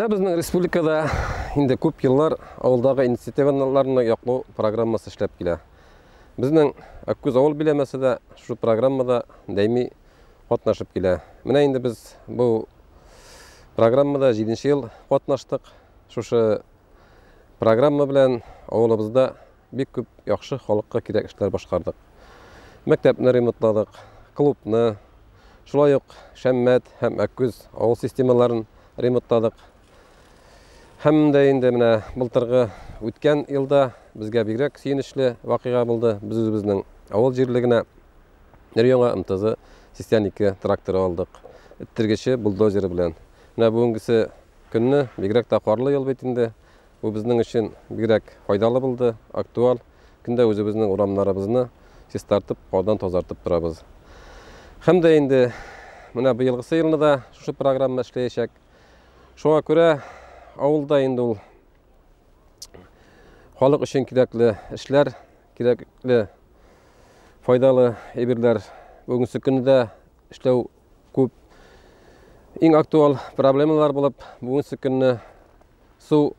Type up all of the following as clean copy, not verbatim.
Менә безнең республикада инде күп еллар авылдагы инициативаларны яклау программасы эшләп килә. Безнең Аккүз авыл биләмәсе дә шу программада даими катнашып килә. Менә инде без бу программада 7нче ел катнаштык. Шушы программа белән авылыбызда бик күп яхшы халыкка кирәк эшләр башкардык. Мәктәпне ремонтладык, клубны, шулай ук Шәммәт һәм Аккүз авыл системаларын ремонтладык. Һәм дә инде менә былтыргы үткән елда безгә бигрәк сөенечле вакыйга булды. Без үзебезнең авыл җирлегенә яңа МТЗ 82 тракторы алдык. Иттергече бульдозеры белән. Менә бүгенгесе көнне бигрәк тә карлы ел бит инде. Бу безнең өчен бигрәк файдалы булды, актуаль. Көндә үзебезнең урамнарыбызны чистартып, кардан тазартып торабыз. Һәм дә инде менә быелгысы елны да шушы программа эшләячәк. Шуңа күрә авылда инде ул халык өчен кирәкле эшләр, кирәкле файдалы әйберләр бүгенге көндә эшләү күп. Иң актуаль проблемалар булып, бүгенге көнне су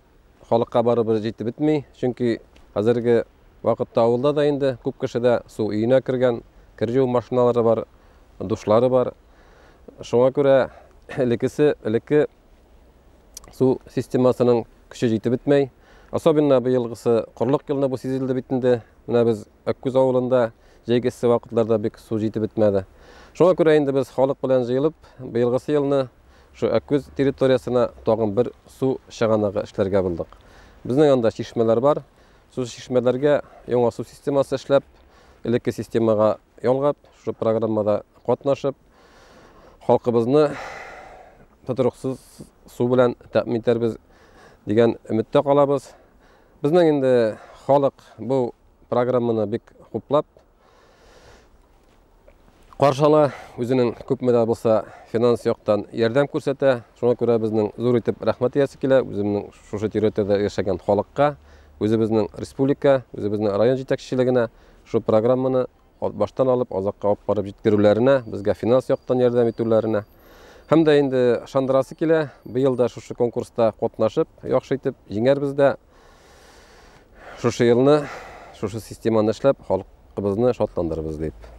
халыкка барыбер җитеп бетми, чөнки хәзерге вакытта авылда да инде күп кешедә су өенә кергән, кер машиналары бар, душлары бар. Шуңа күрә элекке су системасының көче җитеп бетмәй. Особенно быелгысы кырлык елны бу сизелде бит инде. Менә без Аккүз авылында җәйгесе вакытларда бик су җитеп бетмәде. Шуңа күрә инде без халык белән җыелып, быелгысы елны шу Аккүз территориясына тагын бер су чыганагы эшләргә булдык. Безнең анда чишмәләр бар. Су чишмәләргә яңа су системасы эшләп, элекке системага ялгап, шу программада катнашып, халкыбызны тотрыксыз су белән тәэмин итәрбез дигән өметтә калабыз. Безнең инде халык бу программаны бик хуплап каршыла, үзенең күпме дә булса финанс яктан ярдәм күрсәтә. Шуңа күрә безнең зур итеп рәхмәт ясы килә үземнең шушы территориядә яшәгән халыкка, үзебезнең республика, үзебезнең район җитәкчелегенә шу программаны баштан алып азакка алып барып җиткерүләренә, безгә финанс яктан ярдәм итүләренә. Һәм дә инде шандырасы килә, быел да шушы конкурста катнашып, яхшы итеп җиңәрбез дә. Шушы елны, шушы системаны эшләп, халкыбызны шатландырырбыз дип.